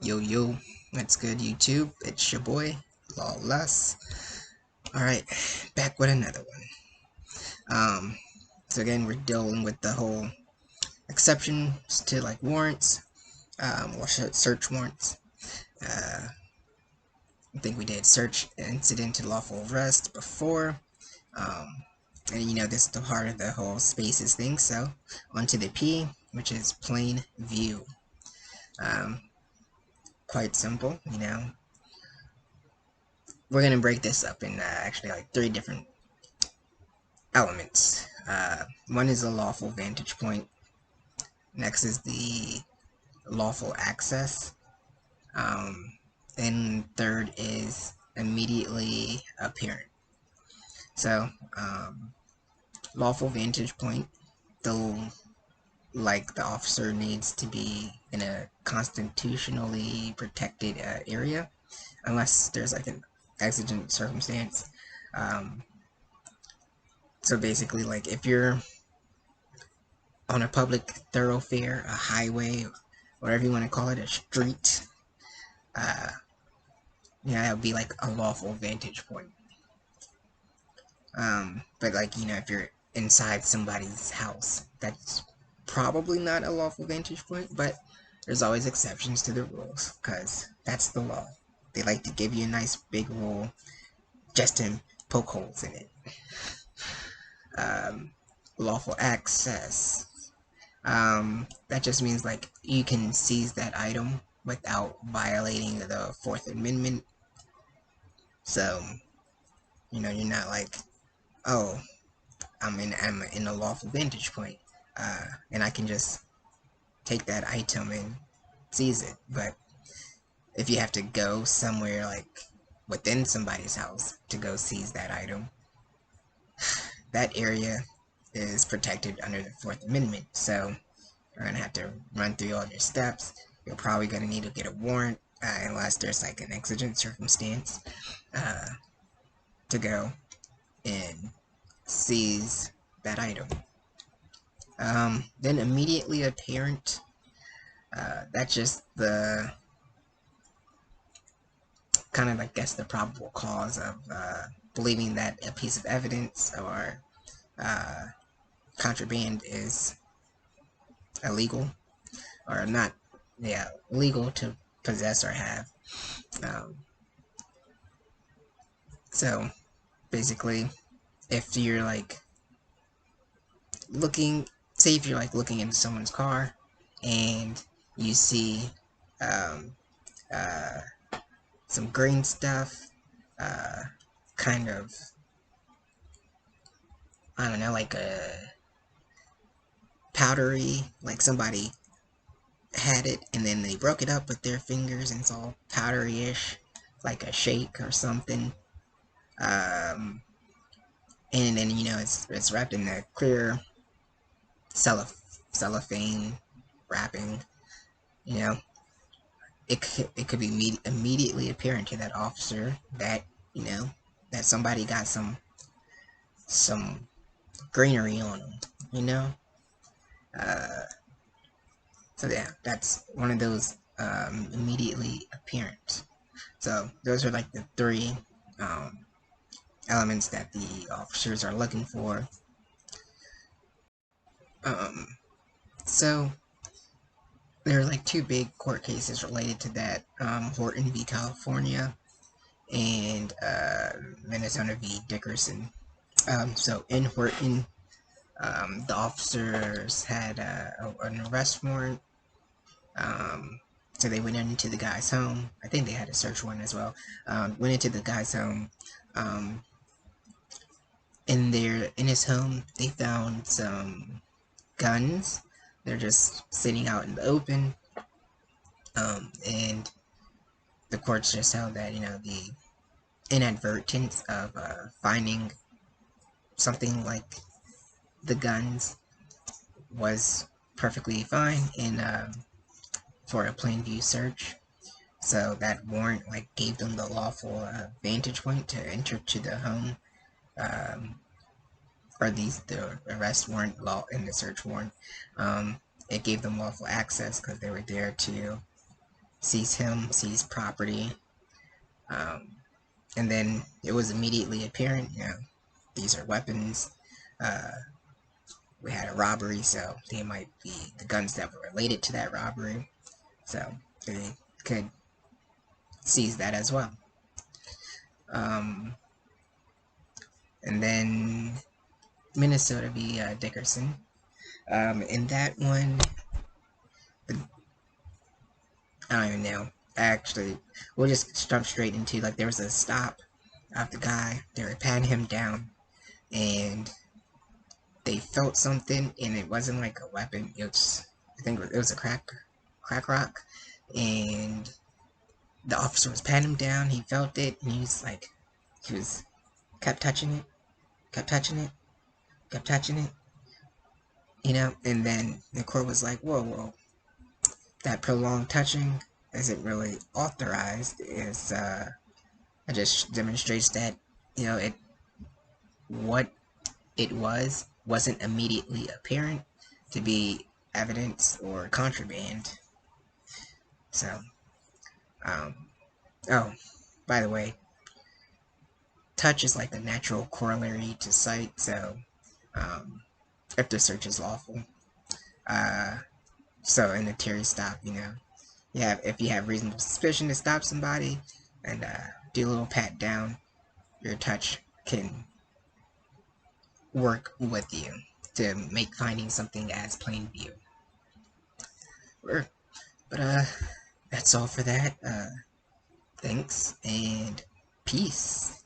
Yo, yo, what's good, YouTube? It's your boy, Lawless. Alright, back with another one. So again, we're dealing with the whole exceptions to like warrants, or search warrants. I think we did search incident to lawful arrest before. Um, and this is the heart of the whole spaces thing, so onto the P, which is plain view. Quite simple. We're gonna break this up in actually like three different elements. One is a lawful vantage point. Next is the lawful access. And third is immediately apparent. So, lawful vantage point, though, like the officer needs to be in a constitutionally protected area, unless there's like an exigent circumstance. So basically, like if you're on a public thoroughfare, a highway, whatever you want to call it, a street, uh, that would be like a lawful vantage point. But like, if you're inside somebody's house, that's probably not a lawful vantage point, but there's always exceptions to the rules, because that's the law. They like to give you a nice big rule just to poke holes in it. Lawful access. That just means like you can seize that item without violating the Fourth Amendment. So, you're not like, oh, I'm in a lawful vantage point, and I can just take that item and seize it. But if you have to go somewhere like within somebody's house to go seize that item, that area is protected under the Fourth Amendment. So you're gonna have to run through all your steps. You're probably gonna need to get a warrant, unless there's like an exigent circumstance, to go and seize that item. Then immediately apparent, that's just the kind of, I guess, the probable cause of believing that a piece of evidence or contraband is illegal or not, legal to possess or have. So basically, if you're like looking, say if you're like looking into someone's car and you see um, uh, some green stuff, kind of, I don't know, like a powdery, like somebody had it and then they broke it up with their fingers and it's all powdery-ish, like a shake or something. And then it's wrapped in a clear cellophane wrapping. You know, it could be immediately apparent to that officer that that somebody got some greenery on them. You know, uh, so yeah, that's one of those immediately apparent. So those are like the three elements that the officers are looking for. Um, so there are like two big court cases related to that: Horton v. California and Minnesota v. Dickerson. So in Horton, the officers had an arrest warrant. So they went into the guy's home. I think they had a search warrant as well. Went into the guy's home. Um, in his home, they found some guns. They're just sitting out in the open. And the courts just held that the inadvertence of finding something like the guns was perfectly fine in for a plain view search. So that warrant like gave them the lawful vantage point to enter to the home, or the arrest warrant law and the search warrant. It gave them lawful access because they were there to sees him, sees property, and then it was immediately apparent, these are weapons. Uh, we had a robbery, so they might be the guns that were related to that robbery. So they could seize that as well. And then Minnesota v. Dickerson. In that one, I don't even know. Actually, we'll just jump straight into, like, there was a stop of the guy. They were patting him down, and they felt something, and it wasn't like a weapon. It was, I think it was a crack rock, and the officer was patting him down. He felt it, and he was kept touching it, kept touching it, kept touching it, and then the court was like, whoa, that prolonged touching isn't really authorized. It just demonstrates that, it what it wasn't immediately apparent to be evidence or contraband. So, oh, by the way, touch is like the natural corollary to sight, so if the search is lawful. So in the Terry stop, if you have reasonable suspicion to stop somebody and do a little pat down, your touch can work with you to make finding something as plain view. But that's all for that. Thanks and peace.